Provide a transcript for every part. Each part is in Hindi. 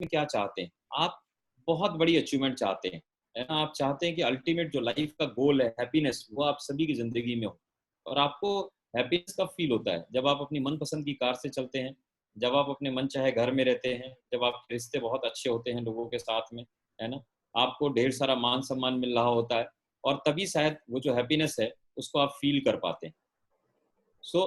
में क्या चाहते हैं? आप बहुत बड़ी अचीवमेंट चाहते हैं, है ना? आप चाहते हैं कि अल्टीमेट जो लाइफ का गोल है, हैप्पीनेस, वो आप सभी की ज़िंदगी में हो। और आपको हैप्पीनेस कब फ़ील होता है? जब आप अपनी मनपसंद की कार से चलते हैं, जब आप अपने मनचाहे घर में रहते हैं, जब आपके रिश्ते बहुत अच्छे होते हैं लोगों के साथ में, है ना? आपको ढेर सारा मान-सम्मान मिल रहा होता है और तभी शायद वो जो हैप्पीनेस है, उसको आप फ़ील कर पाते हैं। सो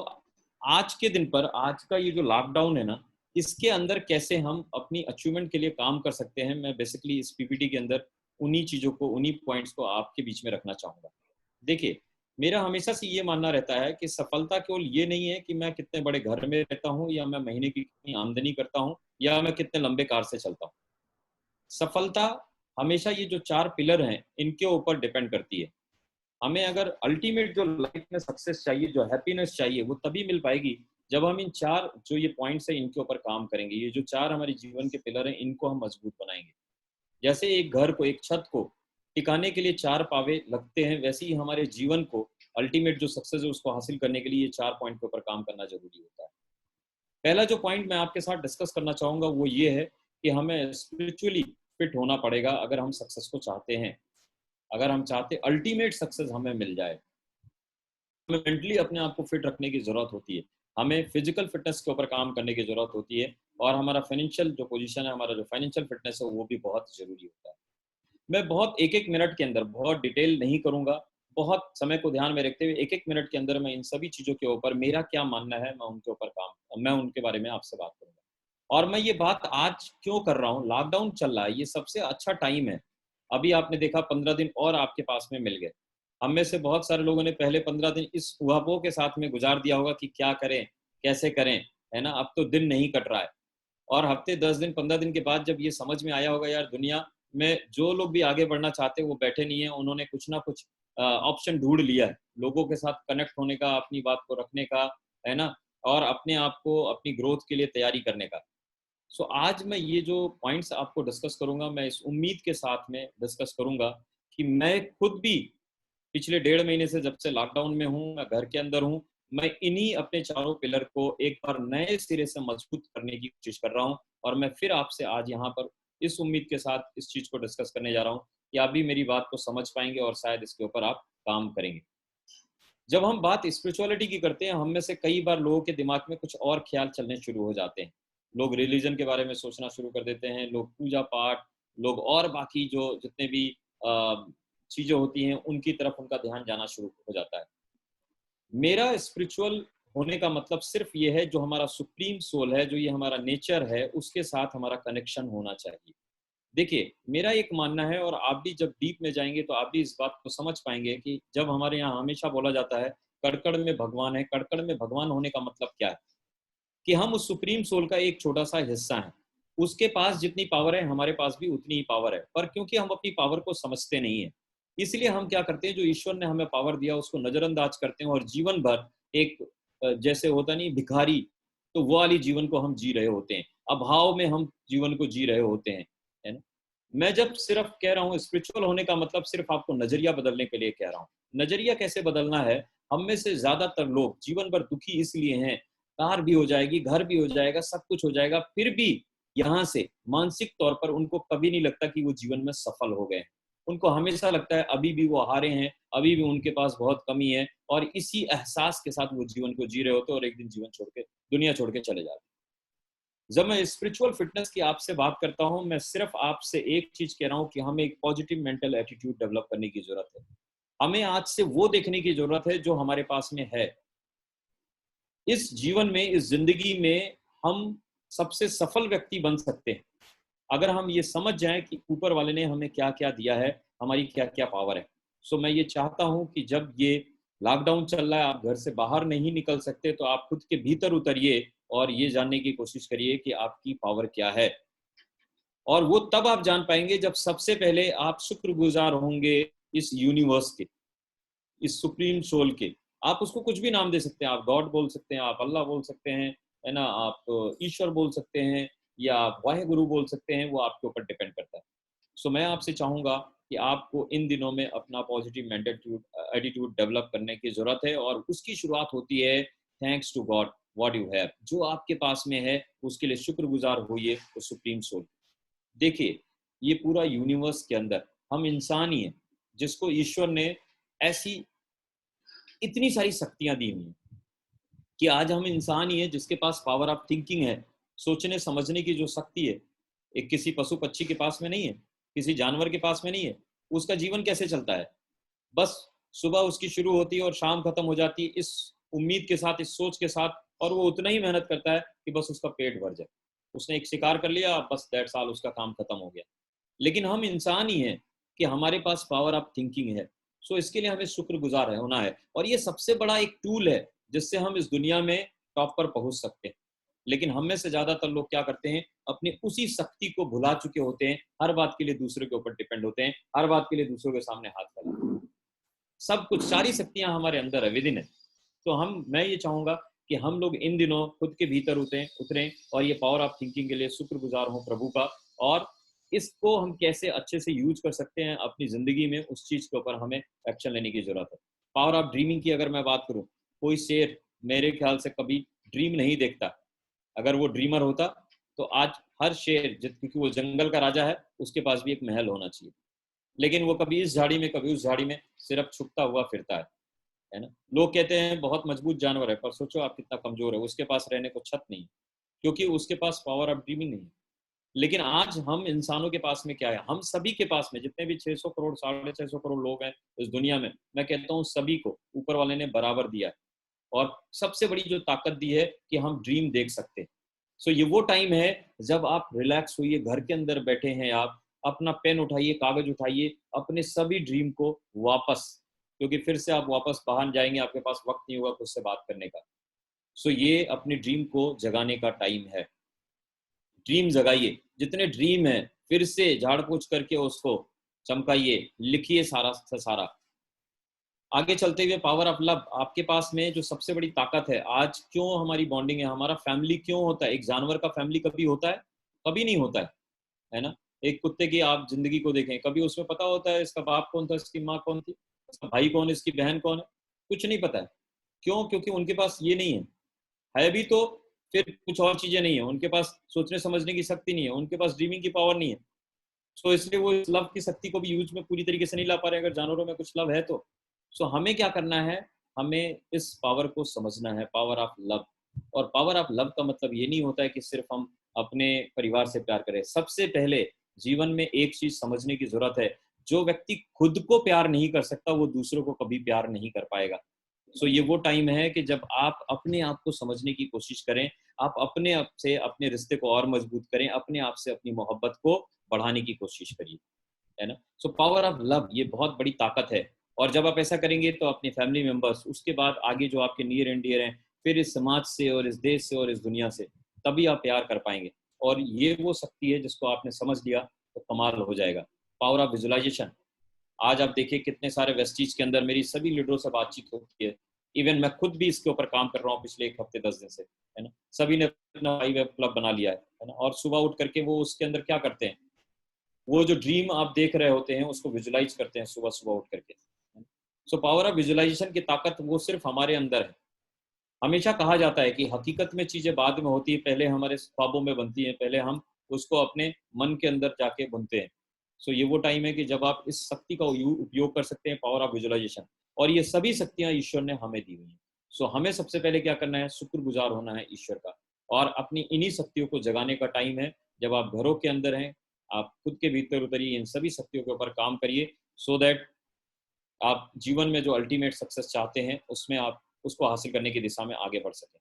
आज के दिन पर आज का ये जो लॉकडाउन है ना, इसके अंदर कैसे हम अपनी अचीवमेंट के लिए काम कर सकते हैं, मैं बेसिकली इस पीपीटी के अंदर उन्हीं चीज़ों को, उन्हीं पॉइंट्स को आपके बीच में रखना चाहूँगा। देखिए, मेरा हमेशा से ये मानना रहता है कि सफलता केवल ये नहीं है कि मैं कितने बड़े घर में रहता हूँ या मैं महीने की कितनी आमदनी करता हूँ या मैं कितने लंबे कार से चलता हूँ। सफलता हमेशा ये जो 4 पिलर हैं, इनके ऊपर डिपेंड करती है। हमें अगर अल्टीमेट जो लाइफ में सक्सेस चाहिए, जो हैप्पीनेस चाहिए, वो तभी मिल पाएगी जब हम इन 4 जो ये पॉइंट्स हैं, इनके ऊपर काम करेंगे। ये जो 4 हमारे जीवन के पिलर हैं, इनको हम मजबूत बनाएँगे। जैसे एक घर को, एक छत को टिकाने के लिए 4 पावे लगते हैं, वैसे ही हमारे जीवन को अल्टीमेट जो सक्सेस है, उसको हासिल करने के लिए ये 4 पॉइंट के ऊपर काम करना ज़रूरी होता है। पहला जो पॉइंट मैं आपके साथ डिस्कस करना चाहूँगा, वो ये है कि हमें स्पिरिचुअली फिट होना पड़ेगा अगर हम सक्सेस को चाहते हैं। अगर हम चाहते अल्टीमेट सक्सेस हमें मिल जाए, हमें मेंटली अपने आप को फिट रखने की ज़रूरत होती है। हमें फिज़िकल फ़िटनेस के ऊपर काम करने की ज़रूरत होती है और हमारा फाइनेंशियल जो पोज़ीशन है, हमारा जो फाइनेंशियल फ़िटनेस है, वो भी बहुत ज़रूरी होता है। मैं बहुत 1-1 मिनट के अंदर बहुत डिटेल नहीं करूँगा, बहुत समय को ध्यान में रखते हुए 1-1 मिनट के अंदर मैं इन सभी चीज़ों के ऊपर मेरा क्या मानना है, मैं उनके बारे में आपसे बात करूँगा। और मैं ये बात आज क्यों कर रहा हूँ, लॉकडाउन चल रहा है, ये सबसे अच्छा टाइम है। अभी आपने देखा 15 दिन और आपके पास में मिल गए। हम में से बहुत सारे लोगों ने पहले 15 दिन इस ऊहा-पोह के साथ में गुज़ार दिया होगा कि क्या करें, कैसे करें, है ना? अब तो दिन नहीं कट रहा है। और हफ्ते 10 दिन 15 दिन के बाद जब ये समझ में आया होगा यार दुनिया में जो लोग भी आगे बढ़ना चाहते हैं वो बैठे नहीं हैं, उन्होंने कुछ ना कुछ ऑप्शन ढूँढ लिया है। लोगों के साथ कनेक्ट होने का, अपनी बात को रखने का, है ना? और अपने आप को अपनी ग्रोथ के लिए तैयारी करने का। सो आज मैं ये जो पॉइंट्स आपको डिस्कस करूँगा, मैं इस उम्मीद के साथ में डिस्कस करूँगा कि मैं खुद भी पिछले 1.5 महीने से जब से लॉकडाउन में हूँ, मैं घर के अंदर हूँ, मैं इन्हीं अपने चारों पिलर को एक बार नए सिरे से मजबूत करने की कोशिश कर रहा हूँ और मैं फिर आपसे आज यहाँ पर इस उम्मीद के साथ इस चीज़ को डिस्कस करने जा रहा हूँ कि आप भी मेरी बात को समझ पाएँगे और शायद इसके ऊपर आप काम करेंगे। जब हम बात स्पिरिचुअलिटी की करते हैं, हम में से कई बार लोगों के दिमाग में कुछ और ख्याल चलने शुरू हो जाते हैं। लोग रिलीजन के बारे में सोचना शुरू कर देते हैं, लोग पूजा-पाठ, लोग और बाकी जो जितने भी अ, चीज़ें होती हैं, उनकी तरफ उनका ध्यान जाना शुरू हो जाता है। मेरा स्पिरिचुअल होने का मतलब सिर्फ़ ये है, जो हमारा सुप्रीम सोल है, जो ये हमारा नेचर है, उसके साथ हमारा कनेक्शन होना चाहिए। देखिए, मेरा एक मानना है और आप भी जब डीप में जाएँगे तो आप भी इस बात को समझ पाएँगे कि जब हमारे यहाँ हमेशा बोला जाता है, कण-कण में भगवान है, कण-कण में भगवान होने का मतलब क्या है? कि हम उस सुप्रीम सोल का एक छोटा-सा हिस्सा हैं। उसके पास जितनी पावर है, हमारे पास भी उतनी ही पावर है, पर क्योंकि हम अपनी पावर को समझते नहीं हैं, इसलिए हम क्या करते हैं, जो ईश्वर ने हमें पावर दिया, उसको नज़रअंदाज करते हैं और जीवन भर एक जैसे होता नहीं भिखारी, तो वो वाली जीवन को हम जी रहे होते हैं। अभाव में हम जीवन को जी रहे होते हैं, है ना? मैं जब सिर्फ़ कह रहा हूँ स्पिरिचुअल होने का मतलब सिर्फ़ आपको नज़रिया बदलने के लिए कह रहा हूँ। नज़रिया कैसे बदलना है, हम में से ज़्यादातर लोग जीवन भर दुखी इसलिए हैं, कार भी हो जाएगी, घर भी हो जाएगा, सब कुछ हो जाएगा, फिर भी यहाँ से मानसिक तौर पर उनको कभी नहीं लगता कि वो जीवन में सफल हो गए हैं। उनको हमेशा लगता है अभी भी वो हारे हैं, अभी भी उनके पास बहुत कमी है और इसी एहसास के साथ वो जीवन को जी रहे होते हैं और एक दिन जीवन छोड़ के दुनिया छोड़ के चले जाते हैं। जब मैं स्पिरिचुअल फिटनेस की आपसे बात करता हूँ, मैं सिर्फ आपसे एक चीज़ कह रहा हूँ कि हमें एक पॉजिटिव मेंटल एटीट्यूड डेवलप करने की ज़रूरत है। हमें आज से वो देखने की ज़रूरत है जो हमारे पास में है। इस जीवन में, इस ज़िंदगी में हम सबसे सफल व्यक्ति बन सकते हैं, अगर हम ये समझ जाएँ कि ऊपर वाले ने हमें क्या-क्या दिया है, हमारी क्या-क्या पावर है। सो मैं ये चाहता हूँ कि जब ये लॉकडाउन चल रहा है, आप घर से बाहर नहीं निकल सकते, तो आप खुद के भीतर उतरिए और ये जानने की कोशिश करिए कि आपकी पावर क्या है। और वो तब आप जान पाएँगे जब सबसे पहले आप शुक्रगुज़ार होंगे इस यूनिवर्स के, इस सुप्रीम सोल के। आप उसको कुछ भी नाम दे सकते हैं, आप गॉड बोल सकते हैं, आप अल्लाह बोल सकते हैं, है ना? आप ईश्वर बोल सकते हैं या आप वाहेगुरु बोल सकते हैं, वो आपके ऊपर डिपेंड करता है। सो मैं आपसे चाहूँगा कि आपको इन दिनों में अपना पॉजिटिव एटीट्यूड डेवलप करने की ज़रूरत है और उसकी शुरुआत होती है thanks to God what you have. जो आपके पास में है, उसके लिए शुक्रगुज़ार होइए उस सुप्रीम सोल। देखिए, ये पूरा यूनिवर्स के अंदर हम इंसान ही हैं जिसको ईश्वर ने ऐसी इतनी सारी शक्तियां दी हुई हैं कि आज हम इंसान ही हैं जिसके पास पावर ऑफ थिंकिंग है, सोचने समझने की जो शक्ति है, एक किसी पशु पक्षी के पास में नहीं है, किसी जानवर के पास में नहीं है। उसका जीवन कैसे चलता है? बस सुबह उसकी शुरू होती है और शाम खत्म हो जाती है, इस उम्मीद के साथ, इस सोच के साथ, और वो उतना ही मेहनत करता है कि बस उसका पेट भर जाए। उसने एक शिकार कर लिया, बस दैट्स ऑल, उसका काम खत्म हो गया। लेकिन हम इंसान ही हैं कि हमारे पास पावर ऑफ थिंकिंग है। सो इसके लिए हमें शुक्रगुजार होना है, और ये सबसे बड़ा एक टूल है जिससे हम इस दुनिया में टॉप पर पहुंच सकते हैं। लेकिन हम में से ज्यादातर लोग क्या करते हैं, अपनी उसी शक्ति को भुला चुके होते हैं, हर बात के लिए दूसरे के ऊपर डिपेंड होते हैं, हर बात के लिए दूसरों के सामने हाथ फैलाते हैं। सब कुछ, सारी शक्तियां हमारे अंदर है, विद इन है। तो मैं ये चाहूंगा कि हम लोग इन दिनों खुद के भीतर उतरें और ये पावर ऑफ थिंकिंग के लिए शुक्रगुजार हों प्रभु का, और इसको हम कैसे अच्छे से यूज कर सकते हैं अपनी जिंदगी में, उस चीज के ऊपर हमें एक्शन लेने की जरूरत है। पावर ऑफ ड्रीमिंग की अगर मैं बात करूं, कोई शेर मेरे ख्याल से कभी ड्रीम नहीं देखता। अगर वो ड्रीमर होता तो आज हर शेर, क्योंकि वो जंगल का राजा है, उसके पास भी एक महल होना चाहिए। लेकिन वो कभी इस झाड़ी में कभी उस झाड़ी में सिर्फ छुपता हुआ फिरता है ना। लोग कहते हैं बहुत मजबूत जानवर है, पर सोचो आप कितना कमजोर है, उसके पास रहने को छत नहीं, क्योंकि उसके पास पावर ऑफ ड्रीमिंग नहीं है। लेकिन आज हम इंसानों के पास में क्या है, हम सभी के पास में, जितने भी 600 करोड़ 650 करोड़ लोग हैं इस दुनिया में, मैं कहता हूँ सभी को ऊपर वाले ने बराबर दिया है। और सबसे बड़ी जो ताकत दी है कि हम ड्रीम देख सकते हैं। सो ये वो टाइम है जब आप रिलैक्स होइए, घर के अंदर बैठे हैं आप, अपना पेन उठाइए, कागज उठाइए, अपने सभी ड्रीम को वापस, क्योंकि फिर से आप वापस बाहर जाएंगे, आपके पास वक्त नहीं होगा खुद से बात करने का। सो ये अपनी ड्रीम को जगाने का टाइम है। ड्रीम जगाइए, जितने ड्रीम है फिर से झाड़ पोछ करके उसको चमकाइए, लिखिए सारा सारा। आगे चलते हुए पावर ऑफ लव, आपके पास में जो सबसे बड़ी ताकत है, आज क्यों हमारी बॉन्डिंग है, हमारा फैमिली क्यों होता है। एक जानवर का फैमिली कभी होता है? कभी नहीं होता है ना। एक कुत्ते की आप जिंदगी को देखें, कभी उसमें पता होता है इसका बाप कौन था, इसकी माँ कौन थी, इसका भाई कौन है, इसकी बहन कौन है? कुछ नहीं पता है। क्यों? क्योंकि उनके पास ये नहीं है भी तो फिर कुछ और चीजें नहीं है, उनके पास सोचने समझने की शक्ति नहीं है, उनके पास ड्रीमिंग की पावर नहीं है। सो इसलिए वो इस लव की शक्ति को भी यूज में पूरी तरीके से नहीं ला पा रहे। अगर जानवरों में कुछ लव है तो सो हमें क्या करना है, हमें इस पावर को समझना है, पावर ऑफ लव। और पावर ऑफ लव का मतलब ये नहीं होता है कि सिर्फ हम अपने परिवार से प्यार करें। सबसे पहले जीवन में एक चीज समझने की जरूरत है, जो व्यक्ति खुद को प्यार नहीं कर सकता वो दूसरों को कभी प्यार नहीं कर पाएगा। सो ये वो टाइम है कि जब आप अपने आप को समझने की कोशिश करें, आप अपने आप से अपने रिश्ते को और मजबूत करें, अपने आप से अपनी मोहब्बत को बढ़ाने की कोशिश करिए, है ना। सो पावर ऑफ लव ये बहुत बड़ी ताकत है। और जब आप ऐसा करेंगे तो अपने फैमिली मेंबर्स, उसके बाद आगे जो आपके नियर एंड डियर हैं, फिर इस समाज से और इस देश से और इस दुनिया से, तभी आप प्यार कर पाएंगे। और ये वो शक्ति है जिसको आपने समझ लिया तो कमाल हो जाएगा। पावर ऑफ विजुअलाइजेशन, आज आप देखिए कितने सारे वेस्टीज के अंदर मेरी सभी लीडरों से बातचीत होती है। इवन मैं खुद भी इसके ऊपर काम कर रहा हूँ पिछले 1 हफ्ते 10 दिन से, है ना। सभी ने अपना फाइव वेब क्लब बना लिया है ना। और सुबह उठ करके वो उसके अंदर क्या करते हैं, वो जो ड्रीम आप देख रहे होते हैं उसको विजुलाइज करते हैं सुबह सुबह उठ करके। सो पावर ऑफ विजुअलाइजेशन की ताकत वो सिर्फ हमारे अंदर है। हमेशा कहा जाता है कि हकीकत में चीजें बाद में होती है, पहले हमारे ख्वाबों में बनती हैं, पहले हम उसको अपने मन के अंदर जाके बुनते हैं। सो ये वो टाइम है कि जब आप इस शक्ति का उपयोग कर सकते हैं, पावर ऑफ विजुअलाइजेशन। और ये सभी शक्तियां ईश्वर ने हमें दी हुई हैं। सो हमें सबसे पहले क्या करना है, शुक्रगुजार होना है ईश्वर का, और अपनी इन्हीं शक्तियों को जगाने का टाइम है। जब आप घरों के अंदर हैं, आप खुद के भीतर उतरिए, इन सभी शक्तियों के ऊपर काम करिए, सो दैट आप जीवन में जो अल्टीमेट सक्सेस चाहते हैं उसमें आप उसको हासिल करने की दिशा में आगे बढ़ सकें।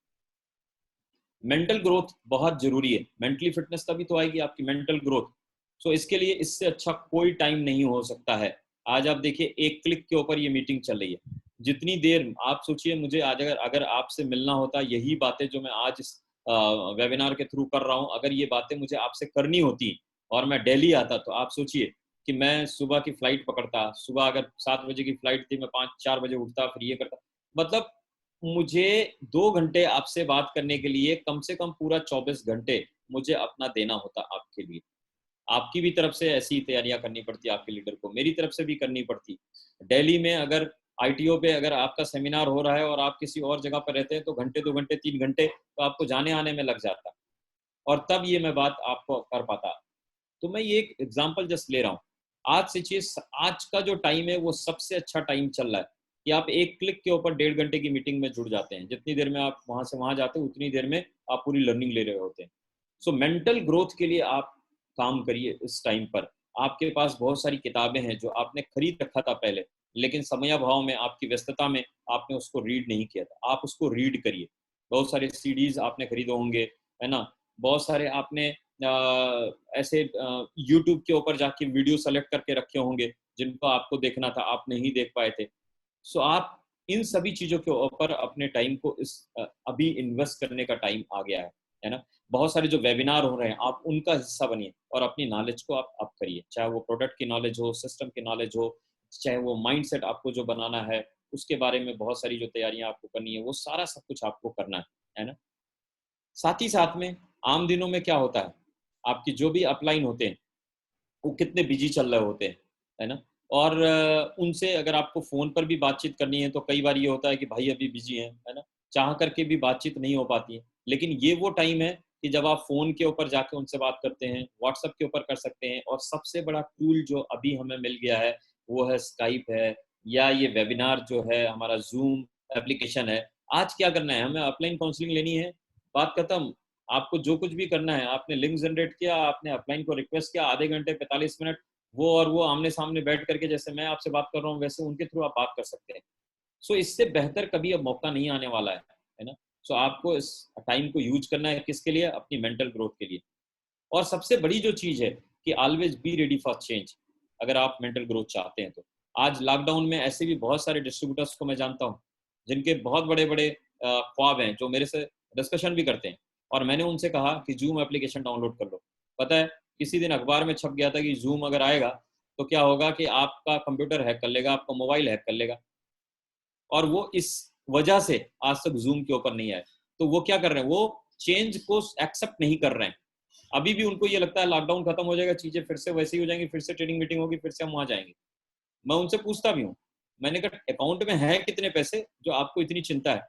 मेंटल ग्रोथ बहुत जरूरी है। मेंटली फिटनेस तभी तो आएगी आपकी मेंटल ग्रोथ। सो इसके लिए इससे अच्छा कोई टाइम नहीं हो सकता है। आज आप देखिए, एक क्लिक के ऊपर ये मीटिंग चल रही है। जितनी देर आप सोचिए, मुझे आज अगर अगर आपसे मिलना होता, यही बातें जो मैं आज इस वेबिनार के थ्रू कर रहा हूँ, अगर ये बातें मुझे आपसे करनी होती और मैं दिल्ली आता, तो आप सोचिए कि मैं सुबह की फ्लाइट पकड़ता। सुबह अगर 7 बजे की फ्लाइट थी, मैं 5-4 बजे उठता, फिर ये करता। मतलब मुझे 2 घंटे आपसे बात करने के लिए कम से कम पूरा 24 घंटे मुझे अपना देना होता आपके लिए। आपकी भी तरफ से ऐसी तैयारियां करनी पड़ती, आपके लीडर को मेरी तरफ से भी करनी पड़ती। दिल्ली में अगर आईटीओ पे अगर आपका सेमिनार हो रहा है और आप किसी और जगह पर रहते हैं, तो घंटे 2 घंटे 3 घंटे तो आपको जाने आने में लग जाता, और तब ये मैं बात आपको कर पाता। तो मैं ये एक एग्जांपल जस्ट ले रहा हूँ। आज से चीज, आज का जो टाइम है वो सबसे अच्छा टाइम चल रहा है कि आप एक क्लिक के ऊपर 1.5 घंटे की मीटिंग में जुड़ जाते हैं। जितनी देर में आप वहां से वहां जाते हैं उतनी देर में आप पूरी लर्निंग ले रहे होते हैं। सो मेंटल ग्रोथ के लिए आप काम करिए इस टाइम पर। आपके पास बहुत सारी किताबें हैं जो आपने खरीद रखा था पहले, लेकिन समयाभाव में, आपकी व्यस्तता में आपने उसको रीड नहीं किया था। आप उसको रीड करिए। बहुत सारे सीडीज आपने खरीदे होंगे, है ना। बहुत सारे आपने ऐसे यूट्यूब के ऊपर जाके वीडियो सेलेक्ट करके रखे होंगे जिनको आपको देखना था, आप नहीं देख पाए थे। सो आप इन सभी चीजों के ऊपर अपने टाइम को अभी इन्वेस्ट करने का टाइम आ गया है ना। बहुत सारे जो वेबिनार हो रहे हैं आप उनका हिस्सा बनिए और अपनी नॉलेज को आप अप करिए, चाहे वो प्रोडक्ट की नॉलेज हो, सिस्टम की नॉलेज हो, चाहे वो माइंडसेट आपको जो बनाना है उसके बारे में बहुत सारी जो तैयारियां आपको करनी है, वो सारा सब कुछ आपको करना है ना। साथ ही साथ में आम दिनों में क्या होता है, आपकी जो भी अपलाइन होते हैं वो कितने बिजी चल रहे होते हैं, है ना। और उनसे अगर आपको फ़ोन पर भी बातचीत करनी है तो कई बार ये होता है कि भाई अभी बिजी हैं, है ना, चाह करके भी बातचीत नहीं हो पाती है। लेकिन ये वो टाइम है कि जब आप फ़ोन के ऊपर जाके उनसे बात करते हैं, व्हाट्सएप के ऊपर कर सकते हैं, और सबसे बड़ा टूल जो अभी हमें मिल गया है वो है स्काइप है, या ये वेबिनार जो है हमारा ज़ूम एप्लीकेशन है। आज क्या करना है, हमें ऑफलाइन काउंसलिंग लेनी है, बात खत्म। आपको जो कुछ भी करना है, आपने लिंक जनरेट किया, आपने अपलाइन को रिक्वेस्ट किया, आधे घंटे 45 मिनट वो और वो आमने सामने बैठ करके, जैसे मैं आपसे बात कर रहा हूँ वैसे उनके थ्रू आप बात कर सकते हैं। सो इससे बेहतर कभी अब मौका नहीं आने वाला है ना। सो आपको इस टाइम को यूज करना है किसके लिए, अपनी मेंटल ग्रोथ के लिए। और सबसे बड़ी जो चीज है कि always be ready for change, अगर आप मेंटल ग्रोथ चाहते हैं तो। आज लॉकडाउन में ऐसे भी बहुत सारे डिस्ट्रीब्यूटर्स को मैं जानता हूँ जिनके बहुत बड़े बड़े ख्वाब हैं, जो मेरे से डिस्कशन भी करते हैं, और मैंने उनसे कहा कि जूम एप्लीकेशन डाउनलोड कर लो। पता है, किसी दिन अखबार में छप गया था कि जूम अगर आएगा तो क्या होगा कि आपका कंप्यूटर हैक कर लेगा, आपका मोबाइल हैक कर लेगा। और वो इस वजह से आज तक जूम के ऊपर नहीं आए। तो वो क्या कर रहे हैं, वो चेंज को एक्सेप्ट नहीं कर रहे हैं। अभी भी उनको ये लगता है लॉकडाउन खत्म हो जाएगा, चीजें फिर से वैसे ही हो जाएंगी, फिर से ट्रेनिंग मीटिंग होगी, फिर से हम वहां जाएंगे। मैं उनसे पूछता भी हूँ, मैंने कहा अकाउंट में है कितने पैसे जो आपको इतनी चिंता है?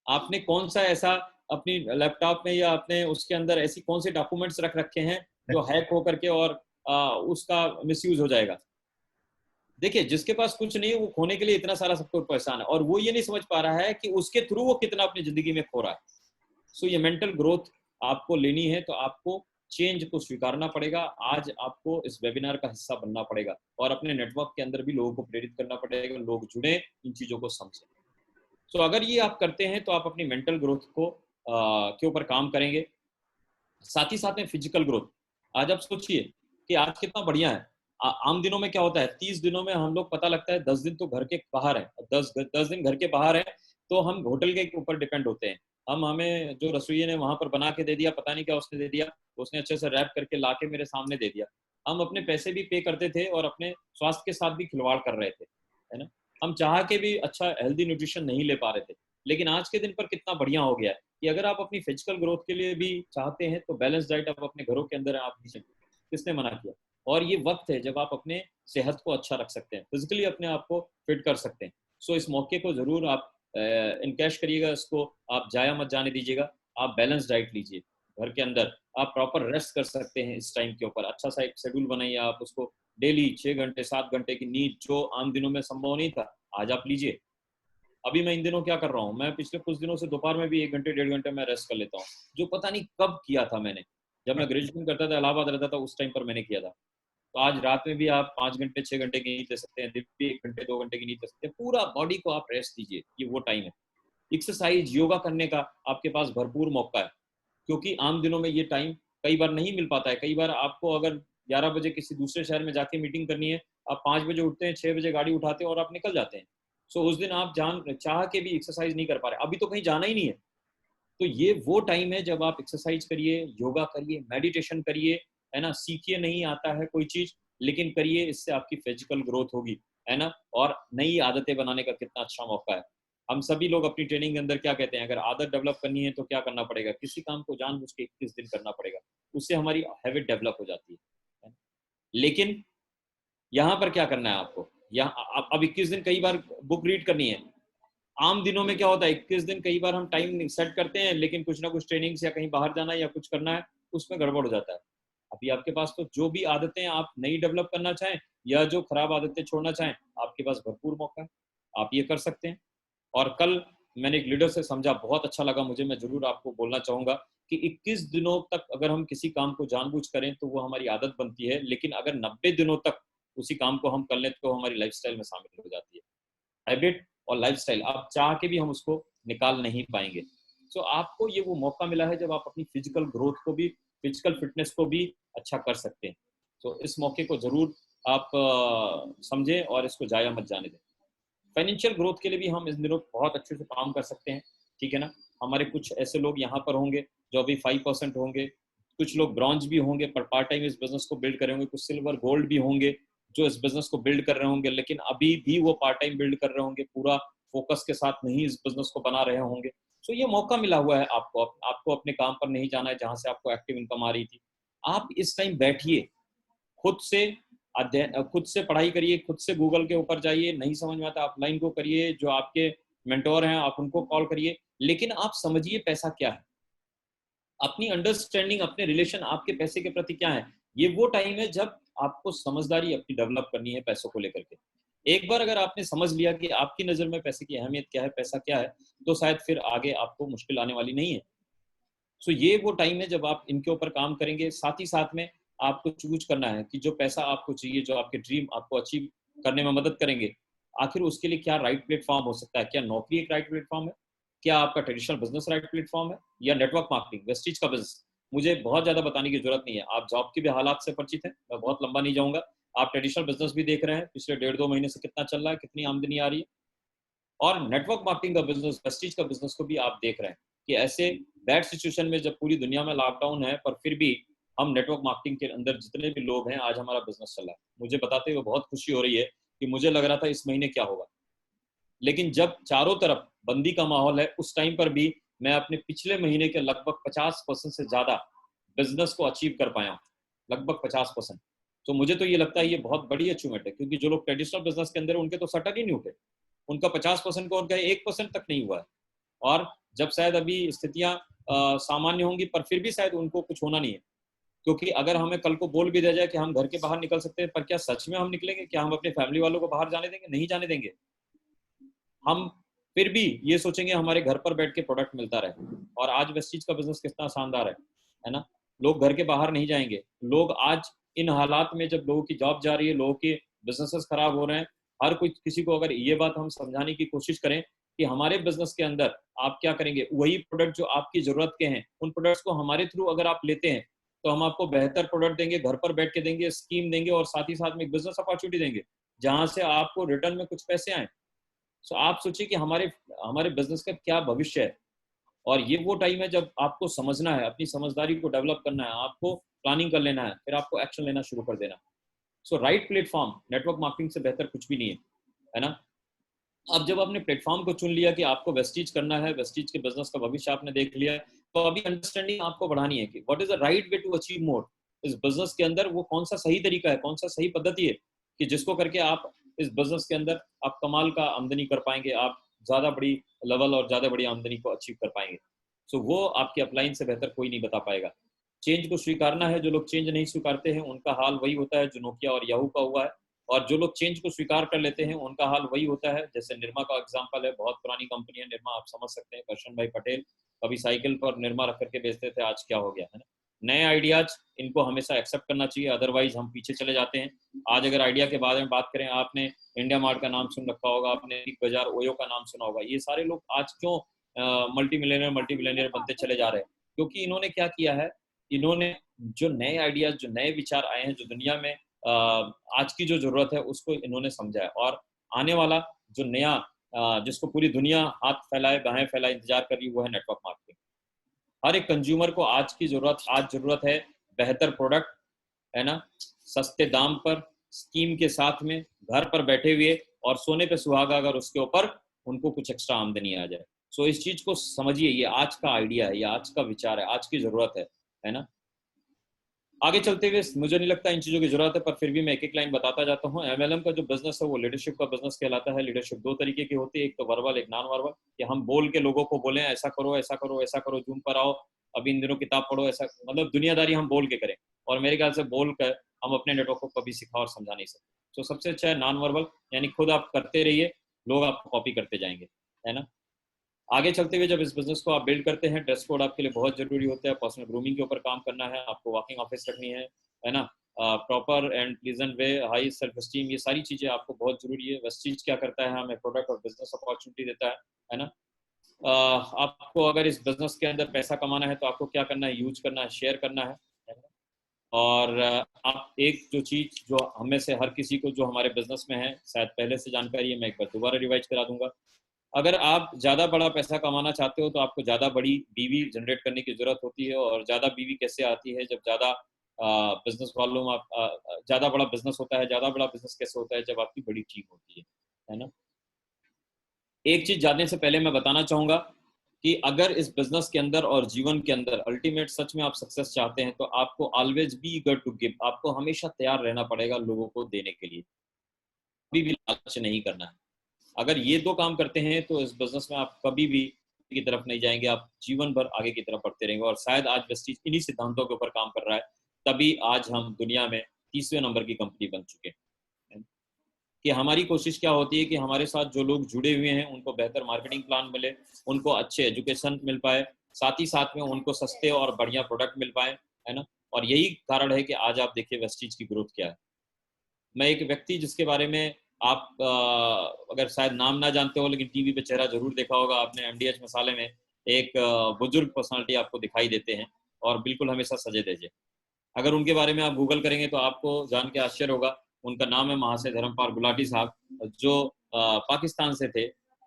आपने कौन सा ऐसा अपनी लैपटॉप में या अपने उसके अंदर ऐसी कौन से डॉक्यूमेंट्स रख रखे हैं जो हैक हो करके और उसका मिसयूज हो जाएगा? देखिए, जिसके पास कुछ नहीं है वो खोने के लिए इतना सारा सबको परेशान है, और वो ये नहीं समझ पा रहा है कि उसके थ्रू वो कितना अपनी जिंदगी में खो रहा है। सो ये मेंटल ग्रोथ आपको लेनी है तो आपको चेंज को स्वीकारना पड़ेगा। आज आपको इस वेबिनार का हिस्सा बनना पड़ेगा और अपने नेटवर्क के अंदर भी लोगों को प्रेरित करना पड़ेगा, लोग जुड़े, इन चीजों को समझें। सो अगर ये आप करते हैं तो आप अपनी मेंटल ग्रोथ को के ऊपर काम करेंगे। साथ ही साथ में फिजिकल ग्रोथ, आज आप सोचिए कि आज कितना बढ़िया है। आम दिनों में क्या होता है, 30 दिनों में हम लोग पता लगता है 10 दिन तो घर के बाहर है, 10 दिन घर के बाहर है, तो हम होटल के ऊपर डिपेंड होते हैं। हमें जो रसोइये ने वहां पर बना के दे दिया, पता नहीं क्या उसने दे दिया, उसने अच्छे से रैप करके ला के मेरे सामने दे दिया। हम अपने पैसे भी पे करते थे और अपने स्वास्थ्य के साथ भी खिलवाड़ कर रहे थे, है ना। हम चाह के भी अच्छा हेल्दी न्यूट्रिशन नहीं ले पा रहे थे। लेकिन आज के दिन पर कितना बढ़िया हो गया है कि अगर आप अपनी फिजिकल ग्रोथ के लिए भी चाहते हैं तो बैलेंस डाइट आप अपने घरों के अंदर आप लीजिए, किसने मना किया। और ये वक्त है जब आप अपने सेहत को अच्छा रख सकते हैं, फिजिकली अपने आप को फिट कर सकते हैं। सो इस मौके को जरूर आप इनकैश करिएगा, इसको आप जाया मत जाने दीजिएगा। आप बैलेंस डाइट लीजिए घर के अंदर, आप प्रॉपर रेस्ट कर सकते हैं इस टाइम के ऊपर। अच्छा सा एक शेड्यूल बनाइए, आप उसको डेली 6 घंटे 7 घंटे की नींद जो आम दिनों में संभव नहीं था, आज आप लीजिए। अभी मैं इन दिनों क्या कर रहा हूँ, मैं पिछले कुछ दिनों से दोपहर में भी 1 घंटे 1.5 घंटे मैं रेस्ट कर लेता हूँ, जो पता नहीं कब किया था मैंने। जब मैं ग्रेजुएशन करता था, इलाहाबाद रहता था, उस टाइम पर मैंने किया था। तो आज रात में भी आप 5 घंटे 6 घंटे की नींद ले सकते हैं, दिन भी 1 घंटे 2 घंटे की नींद ले सकते हैं। पूरा बॉडी को आप रेस्ट दीजिए, ये वो टाइम है। एक्सरसाइज योगा करने का आपके पास भरपूर मौका है, क्योंकि आम दिनों में ये टाइम कई बार नहीं मिल पाता है। कई बार आपको अगर 11 बजे किसी दूसरे शहर में जाके मीटिंग करनी है, आप 5 बजे उठते हैं, 6 बजे गाड़ी उठाते हैं और आप निकल जाते हैं। सो उस दिन आप जान चाह के भी एक्सरसाइज नहीं कर पा रहे, अभी तो कहीं जाना ही नहीं है। तो ये वो टाइम है जब आप एक्सरसाइज करिए, योगा करिए, मेडिटेशन करिए, है ना। सीखिए, नहीं आता है कोई चीज, लेकिन करिए, इससे आपकी फिजिकल ग्रोथ होगी, है ना। और नई आदतें बनाने का कितना अच्छा मौका है। हम सभी लोग अपनी ट्रेनिंग के अंदर क्या कहते हैं, अगर आदत डेवलप करनी है तो क्या करना पड़ेगा, किसी काम को जानबूझ के 21 दिन करना पड़ेगा, उससे हमारी हैबिट डेवलप हो जाती है। लेकिन यहाँ पर क्या करना है आपको, यहाँ अब 21 दिन कई बार बुक रीड करनी है। आम दिनों में क्या होता है, 21 दिन कई बार हम टाइम सेट करते हैं, लेकिन कुछ ना कुछ ट्रेनिंग्स या कहीं बाहर जाना है या कुछ करना है, उसमें गड़बड़ हो जाता है। अभी आपके पास तो जो भी आदतें आप नई डेवलप करना चाहें या जो खराब आदतें छोड़ना चाहें, आपके पास भरपूर मौका है, आप ये कर सकते हैं। और कल मैंने एक लीडर से समझा, बहुत अच्छा लगा मुझे, मैं ज़रूर आपको बोलना चाहूँगा कि 21 दिनों तक अगर हम किसी काम को जानबूझ करें तो वो हमारी आदत बनती है, लेकिन अगर 90 दिनों तक उसी काम को हम कर लें तो हमारी लाइफ़स्टाइल में शामिल हो जाती है। हैबिट और लाइफ़स्टाइल आप चाह के भी हम उसको निकाल नहीं पाएँगे। सो आपको ये वो मौका मिला है जब आप अपनी फ़िज़िकल ग्रोथ को भी, फ़िज़िकल फ़िटनेस को भी अच्छा कर सकते हैं। तो इस मौके को ज़रूर आप समझें और इसको ज़ाया मत जाने दें। फाइनेंशियल ग्रोथ के लिए भी हम इस दिनों बहुत अच्छे से काम कर सकते हैं, ठीक है ना? हमारे कुछ ऐसे लोग यहाँ पर होंगे जो अभी 5% होंगे, कुछ लोग ब्रॉन्ज भी होंगे पर पार्ट टाइम इस बिज़नेस को बिल्ड कर रहे होंगे, कुछ सिल्वर गोल्ड भी होंगे जो इस बिज़नेस को बिल्ड कर रहे होंगे, लेकिन अभी भी वो पार्ट टाइम बिल्ड कर रहे होंगे, पूरा फ़ोकस के साथ नहीं इस बिज़नेस को बना रहे होंगे। सो ये मौका मिला हुआ है आपको, आपको अपने काम पर नहीं जाना है जहाँ से आपको एक्टिव इनकम आ रही थी। आप इस टाइम बैठिए, खुद से खुद से पढ़ाई करिए, खुद से गूगल के ऊपर जाइए, नहीं समझ में आता आप लाइन को करिए, जो आपके मेंटोर हैं आप उनको कॉल करिए, लेकिन आप समझिए पैसा क्या है, अपनी अंडरस्टैंडिंग, अपने रिलेशन आपके पैसे के प्रति क्या है। ये वो टाइम है जब आपको समझदारी अपनी डेवलप करनी है पैसों को लेकर के। एक बार अगर आपने समझ लिया कि आपकी नज़र में पैसे की अहमियत क्या है, पैसा क्या है, तो शायद फिर आगे आपको मुश्किल आने वाली नहीं है। सो ये वो टाइम है जब आप इनके ऊपर काम करेंगे। साथ ही साथ में आपको चूज करना है कि जो पैसा आपको चाहिए, जो आपके ड्रीम आपको अचीव करने में मदद करेंगे, आखिर उसके लिए क्या राइट प्लेटफॉर्म हो सकता है। क्या नौकरी एक राइट प्लेटफॉर्म है, क्या आपका ट्रेडिशनल बिजनेस राइट प्लेटफॉर्म है, या नेटवर्क मार्केटिंग वेस्टीज का बिजनेस। मुझे बहुत ज़्यादा बताने की जरूरत नहीं है, आप जॉब के भी हालात से परिचित हैं, मैं बहुत लंबा नहीं जाऊंगा। आप ट्रेडिशनल बिजनेस भी देख रहे हैं, पिछले 1.5-2 महीने से कितना चल रहा है, कितनी आमदनी आ रही है, और नेटवर्क मार्केटिंग का बिजनेस, प्रेस्टीज का बिजनेस को भी आप देख रहे हैं कि ऐसे बैड सिचुएशन में जब पूरी दुनिया में लॉकडाउन है, पर फिर भी हम नेटवर्क मार्केटिंग के अंदर जितने भी लोग हैं, आज हमारा बिजनेस चल रहा है। मुझे बताते हुए बहुत खुशी हो रही है कि मुझे लग रहा था इस महीने क्या होगा, लेकिन जब चारों तरफ बंदी का माहौल है, उस टाइम पर भी मैं अपने पिछले महीने के लगभग 50% से ज्यादा बिजनेस को अचीव कर पाया हूँ, लगभग 50%। तो मुझे तो ये लगता है ये बहुत बड़ी अचीवमेंट है, क्योंकि जो लोग ट्रेडिशनल बिजनेस के अंदर उनके तो सटर ही नहीं उठे, उनका 50% को उनका 1% तक नहीं हुआ है। और जब शायद अभी स्थितियां सामान्य होंगी, पर फिर भी शायद उनको कुछ होना नहीं है, क्योंकि अगर हमें कल को बोल भी दिया जाए कि हम घर के बाहर निकल सकते हैं, पर क्या सच में हम निकलेंगे? क्या हम अपने फैमिली वालों को बाहर जाने देंगे? नहीं जाने देंगे। हम फिर भी ये सोचेंगे हमारे घर पर बैठ के प्रोडक्ट मिलता रहे। और आज वेस्टीज का बिजनेस कितना शानदार है ना? लोग घर के बाहर नहीं जाएंगे। लोग आज इन हालात में जब लोगों की जॉब जा रही है, लोगों के बिजनेसेस खराब हो रहे हैं, हर कोई किसी को अगर ये बात हम समझाने की कोशिश करें कि हमारे बिजनेस के अंदर आप क्या करेंगे, वही प्रोडक्ट जो आपकी जरूरत के हैं, उन प्रोडक्ट्स को हमारे थ्रू अगर आप लेते हैं तो हम आपको बेहतर प्रोडक्ट देंगे, घर पर बैठ के देंगे, स्कीम देंगे, और साथ ही साथ में बिजनेस अपॉर्चुनिटी देंगे जहां से आपको रिटर्न में कुछ पैसे आए। सो आप सोचिए कि हमारे हमारे बिजनेस का क्या भविष्य है। और ये वो टाइम है जब आपको समझना है, अपनी समझदारी को डेवलप करना है, आपको प्लानिंग कर लेना है, फिर आपको एक्शन लेना शुरू कर देना। सो राइट प्लेटफॉर्म नेटवर्क मार्केटिंग से बेहतर कुछ भी नहीं है ना? अब जब आपने प्लेटफॉर्म को चुन लिया कि आपको वेस्टीज करना है, वेस्टीज के बिजनेस का भविष्य आपने देख लिया है, तो अभी अंडरस्टैंडिंग आपको बढ़ानी है कि what is the right way to achieve more इस बिजनेस के अंदर। वो कौन सा सही तरीका है, कौन सा सही पद्धति है कि जिसको करके आप इस बिजनेस के अंदर आप कमाल का आमदनी कर पाएंगे, आप ज्यादा बड़ी लेवल और ज्यादा बड़ी आमदनी को अचीव कर पाएंगे। सो वो आपके अपलाइन से बेहतर कोई नहीं बता पाएगा। चेंज को स्वीकारना है, जो लोग चेंज नहीं स्वीकारते हैं उनका हाल वही होता है जो नोकिया और याहू का हुआ है। और जो लोग चेंज को स्वीकार कर लेते हैं उनका हाल वही होता है, जैसे निरमा का एग्जांपल है, बहुत पुरानी कंपनी है निरमा, आप समझ सकते हैं, करशन भाई पटेल कभी साइकिल पर निरमा रख करके बेचते थे, आज क्या हो गया है ना? नए आइडियाज इनको हमेशा एक्सेप्ट करना चाहिए, अदरवाइज हम पीछे चले जाते हैं। आज अगर आइडिया के बारे में बात करें, आपने इंडिया मार्ट का नाम सुन रखा होगा, आपने बिग बाजार ओयो का नाम सुना होगा, ये सारे लोग आज क्यों मल्टी मिलियनियर बनते चले जा रहे हैं? क्योंकि इन्होंने क्या किया है, इन्होंने जो नए आइडियाज, जो नए विचार आए हैं, जो दुनिया में आज की जो जरूरत है उसको इन्होंने समझा है। और आने वाला जो नया जिसको पूरी दुनिया हाथ फैलाए बाहें फैलाए इंतजार कर रही है, वो है नेटवर्क मार्केटिंग। हर एक कंज्यूमर को आज जरूरत है बेहतर प्रोडक्ट, है ना, सस्ते दाम पर, स्कीम के साथ में, घर पर बैठे हुए, और सोने पे सुहागा अगर उसके ऊपर उनको कुछ एक्स्ट्रा आमदनी आ जाए। सो इस चीज को समझिए, ये आज का आइडिया है, ये आज का विचार है, आज की जरूरत है ना? आगे चलते हुए मुझे नहीं लगता इन चीज़ों की जरूरत है, पर फिर भी मैं एक एक लाइन बताता जाता हूँ। एमएलएम का जो बिजनेस है वो लीडरशिप का बिजनेस कहलाता है। लीडरशिप दो तरीके की होती है, एक तो वर्बल, एक नॉन वर्बल, कि हम बोल के लोगों को बोलें ऐसा करो ऐसा करो ऐसा करो, जूम पर आओ, अभी इन दिनों किताब पढ़ो, ऐसा मतलब दुनियादारी हम बोल के करें, और मेरे ख्याल से बोल कर हम अपने नेटवर्क को कभी सिखा और समझा नहीं सकते। तो सबसे अच्छा है नॉन वर्बल, यानी खुद आप करते रहिए, लोग आपको कॉपी करते जाएंगे, है ना। आगे चलते हुए जब इस बिजनेस को आप बिल्ड करते हैं, ड्रेस कोड आपके लिए बहुत जरूरी होता है, पर्सनल ग्रूमिंग के ऊपर काम करना है, आपको वॉकिंग ऑफिस रखनी है ना, proper and pleasant way, high self esteem, ये सारी चीज़ें आपको बहुत जरूरी है। वेस्टीज क्या करता है, हमें प्रोडक्ट और बिजनेस अपॉर्चुनिटी देता है ना। आपको अगर इस बिजनेस के अंदर पैसा कमाना है तो आपको क्या करना है, यूज करना है, शेयर करना है ना? और आप एक जो चीज़ जो हमें से हर किसी को जो हमारे बिजनेस में है शायद पहले से जानकारी है, मैं एक बार दोबारा रिवाइज करा दूंगा। अगर आप ज़्यादा बड़ा पैसा कमाना चाहते हो तो आपको ज़्यादा बड़ी बीवी जनरेट करने की ज़रूरत होती है, और ज़्यादा बीवी कैसे आती है, जब ज़्यादा बिजनेस वॉल्यूम आप ज़्यादा बड़ा बिजनेस होता है। ज़्यादा बड़ा बिजनेस कैसे होता है, जब आपकी बड़ी टीम होती है ना। एक चीज़ जानने से पहले मैं बताना चाहूँगा कि अगर इस बिजनेस के अंदर और जीवन के अंदर अल्टीमेट सच में आप सक्सेस चाहते हैं तो आपको always be eager to give, आपको हमेशा तैयार रहना पड़ेगा लोगों को देने के लिए, कभी भी लालच नहीं करना है। अगर ये दो काम करते हैं तो इस बिजनेस में आप कभी भी की तरफ नहीं जाएंगे, आप जीवन भर आगे की तरफ बढ़ते रहेंगे। और शायद आज वेस्टीज इन्हीं सिद्धांतों के ऊपर काम कर रहा है, तभी आज हम दुनिया में 30वें नंबर की कंपनी बन चुके हैं। कि हमारी कोशिश क्या होती है कि हमारे साथ जो लोग जुड़े हुए हैं उनको बेहतर मार्केटिंग प्लान मिले, उनको अच्छे एजुकेशन मिल पाए, साथ ही साथ में उनको सस्ते और बढ़िया प्रोडक्ट मिल पाए, है ना। और यही कारण है कि आज आप देखिए वेस्टीज की ग्रोथ क्या है। मैं एक व्यक्ति जिसके बारे में आप अगर शायद नाम ना जानते हो, लेकिन टीवी पे चेहरा जरूर देखा होगा आपने, एमडीएच मसाले में एक बुजुर्ग पर्सनालिटी आपको दिखाई देते हैं, और बिल्कुल हमेशा सजे धजे। अगर उनके बारे में आप गूगल करेंगे तो आपको जान के आश्चर्य होगा, उनका नाम है महाशय धर्मपाल गुलाटी साहब, जो पाकिस्तान से थे,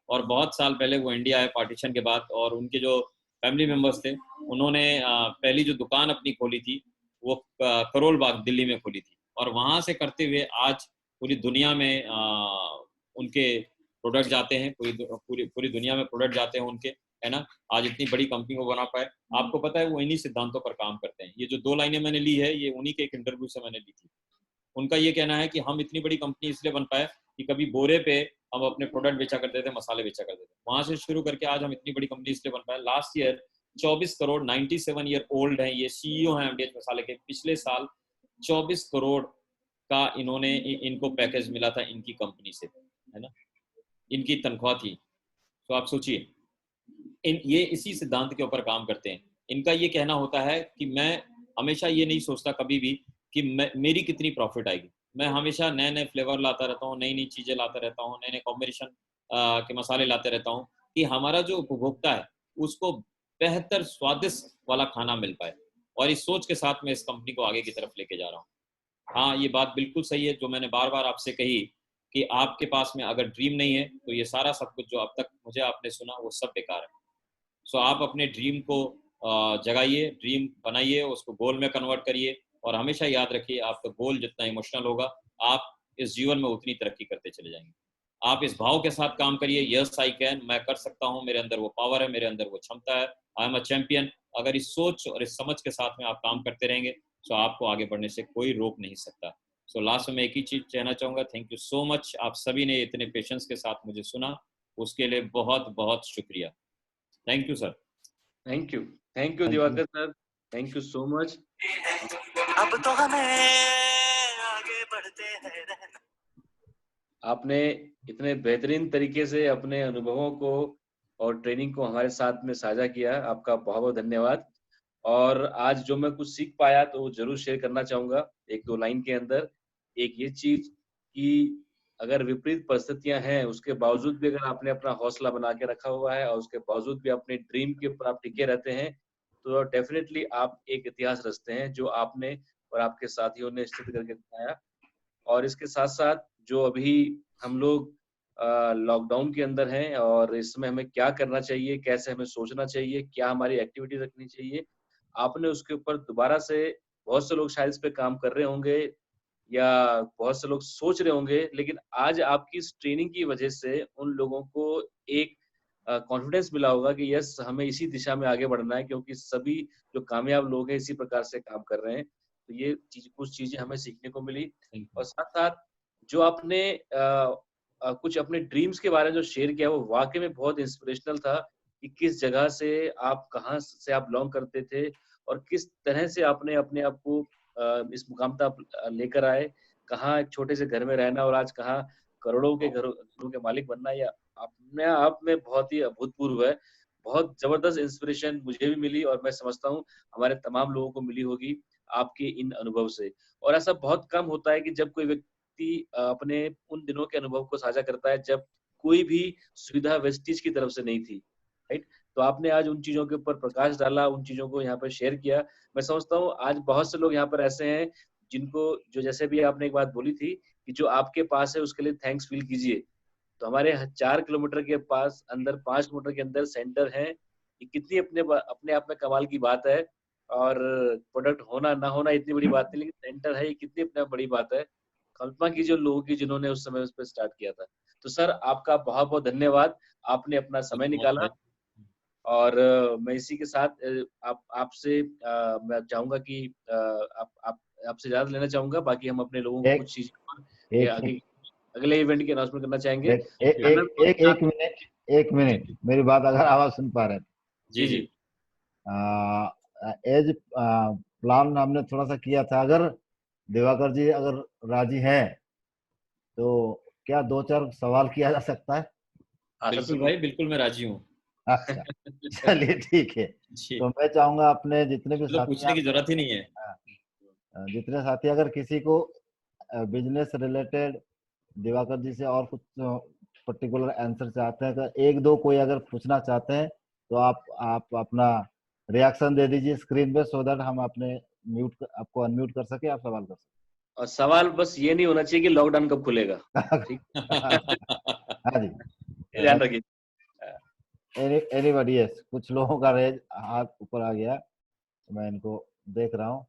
और बहुत साल पहले वो इंडिया आए पार्टीशन के बाद। और उनके जो फैमिली मेम्बर्स थे, उन्होंने पहली जो दुकान अपनी खोली थी वो करोल बाग दिल्ली में खोली थी, और वहाँ से करते हुए आज पूरी दुनिया में उनके प्रोडक्ट जाते हैं, पूरी पूरी दुनिया में प्रोडक्ट जाते हैं उनके, है ना। आज इतनी बड़ी कंपनी को बना पाए, आपको पता है वो इन्हीं सिद्धांतों पर काम करते हैं। ये जो 2 लाइनें मैंने ली है, ये उन्हीं के एक इंटरव्यू से मैंने ली थी। उनका ये कहना है कि हम इतनी बड़ी कंपनी इसलिए बन पाए कि कभी बोरे पे हम अपने प्रोडक्ट बेचा करते थे, मसाले बेचा करते थे, वहां से शुरू करके आज हम इतनी बड़ी कंपनी इसलिए बन पाए। Last year 24 crore, 97 year old है ये, सीईओ हैं एमडीएच मसाले के, पिछले साल 24 करोड़ का इनको पैकेज मिला था इनकी कंपनी से, है ना, इनकी तनख्वाह थी। तो आप सोचिए, ये इसी सिद्धांत के ऊपर काम करते हैं। इनका ये कहना होता है कि मैं हमेशा ये नहीं सोचता कभी भी कि मेरी कितनी प्रॉफिट आएगी, मैं हमेशा नए नए फ्लेवर लाता रहता हूँ, नई नई चीज़ें लाता रहता हूँ, नए नए कॉम्बिनेशन के मसाले लाते रहता हूँ, कि हमारा जो उपभोक्ता है उसको बेहतर स्वादिष्ट वाला खाना मिल पाए। और इस सोच के साथ मैं इस कंपनी को आगे की तरफ लेके जा रहा हूँ। हाँ, ये बात बिल्कुल सही है जो मैंने बार बार आपसे कही, कि आपके पास में अगर ड्रीम नहीं है तो ये सारा सब कुछ जो अब तक मुझे आपने सुना वो सब बेकार है। सो आप अपने ड्रीम को जगाइए, ड्रीम बनाइए, उसको गोल में कन्वर्ट करिए, और हमेशा याद रखिए आपका गोल जितना इमोशनल होगा, आप इस जीवन में उतनी तरक्की करते चले जाएंगे। आप इस भाव के साथ काम करिए, यस आई कैन, मैं कर सकता हूँ, मेरे अंदर वो पावर है, मेरे अंदर वो क्षमता है, आई एम अ चैंपियन। अगर इस सोच और इस समझ के साथ में आप काम करते रहेंगे तो आपको आगे बढ़ने से कोई रोक नहीं सकता। सो लास्ट में मैं एक ही चीज कहना चाहूंगा, थैंक यू सो मच, आप सभी ने इतने पेशेंस के साथ मुझे सुना, उसके लिए बहुत बहुत शुक्रिया। Thank you sir. Thank you thank you. Diwakar sir, thank you so much. अब तो हमें आगे बढ़ते हैं रहना। आपने इतने बेहतरीन तरीके से अपने अनुभवों को और ट्रेनिंग को हमारे साथ में साझा किया, आपका बहुत बहुत धन्यवाद। और आज जो मैं कुछ सीख पाया तो वो जरूर शेयर करना चाहूंगा एक दो लाइन के अंदर। एक ये चीज कि अगर विपरीत परिस्थितियां हैं उसके बावजूद भी अगर आपने अपना हौसला बना के रखा हुआ है और उसके बावजूद भी अपने ड्रीम के ऊपर आप टिके रहते हैं, तो डेफिनेटली आप एक इतिहास रचते हैं जो आपने और आपके साथियों ने सिद्ध करके दिखाया। और इसके साथ साथ जो अभी हम लोग लॉकडाउन के अंदर हैं और इस समय हमें क्या करना चाहिए, कैसे हमें सोचना चाहिए, क्या हमारी एक्टिविटी रखनी चाहिए, आपने उसके ऊपर दोबारा से, बहुत से लोग शायद इस पे काम कर रहे होंगे या बहुत से लोग सोच रहे होंगे, लेकिन आज आपकी इस ट्रेनिंग की वजह से उन लोगों को एक कॉन्फिडेंस मिला होगा कि यस हमें इसी दिशा में आगे बढ़ना है, क्योंकि सभी जो कामयाब लोग हैं इसी प्रकार से काम कर रहे हैं। तो ये कुछ चीजें हमें सीखने को मिली। Thank you. और साथ साथ जो आपने कुछ अपने ड्रीम्स के बारे में जो शेयर किया वो वाकई में बहुत इंस्पिरेशनल था। कि किस जगह से आप, कहाँ से आप बिलोंग करते थे और किस तरह से आपने अपने आप को इस मुकाम तक लेकर आए। कहाँ एक छोटे से घर में रहना और आज कहाँ करोड़ों के घरों के मालिक बनना, या अपने आप में बहुत ही अभूतपूर्व है। बहुत ज़बरदस्त इंस्पिरेशन मुझे भी मिली और मैं समझता हूँ हमारे तमाम लोगों को मिली होगी आपके इन अनुभव से। और ऐसा बहुत कम होता है कि जब कोई व्यक्ति अपने उन दिनों के अनुभव को साझा करता है जब कोई भी सुविधा वेस्टिज की तरफ से नहीं थी, राइट? तो आपने आज उन चीज़ों के ऊपर प्रकाश डाला, उन चीज़ों को यहाँ पर शेयर किया। मैं समझता हूँ आज बहुत से लोग यहाँ पर ऐसे हैं जिनको, जो जैसे भी आपने एक बात बोली थी कि जो आपके पास है उसके लिए थैंक्स फील कीजिए। तो हमारे 4 किलोमीटर के पास अंदर 5 किलोमीटर के अंदर सेंटर है। ये कितनी अपने आप में कमाल की बात है। और प्रोडक्ट होना ना होना इतनी बड़ी बात नहीं, लेकिन सेंटर है, ये कितनी अपने आप बड़ी बात है। कल्पना कीजिए उन लोगों की जिन्होंने उस समय उस पे स्टार्ट किया था। तो सर आपका बहुत-बहुत धन्यवाद। आपने अपना समय निकाला और मैं इसी के साथ आपसे मैं चाहूँगा कि आपसे इजाज़त लेना चाहूँगा। बाकी हम अपने लोगों को एक कुछ चीज़ें एक आगे अगले इवेंट की अनाउंसमेंट करना चाहेंगे। एक एक एक मिनट, एक मिनट, मेरी बात अगर आवाज सुन पा रहे हैं। जी, जी। एज प्लान हमने थोड़ा सा किया था, अगर दिवाकर जी अगर राजी हैं तो क्या 2-4 सवाल किया जा सकता है? हाँ, सर बिल्कुल ज़रूर। भाई, बिल्कुल मैं राजी हूँ। अच्छा, चलिए ठीक है। जी, तो मैं चाहूंगा अपने जितने भी तो साथी पूछने की जरूरत ही नहीं है। जितने साथी अगर किसी को बिजनेस रिलेटेड दिवाकर जी से और कुछ पर्टिकुलर आंसर चाहते हैं, तो एक दो कोई अगर पूछना चाहते हैं तो आप अपना रिएक्शन दे दीजिए स्क्रीन पे, सो दैट हम अपने आपको अनम्यूट कर सके, आप सवाल कर और सवाल बस ये नहीं होना चाहिए कि लॉकडाउन कब खुलेगा। सके। ठीक, हाँ जी, ये ध्यान रखिए। एनीबॉडी यस, कुछ लोगों का रेज हाथ ऊपर आ गया, मैं इनको देख रहा हूँ।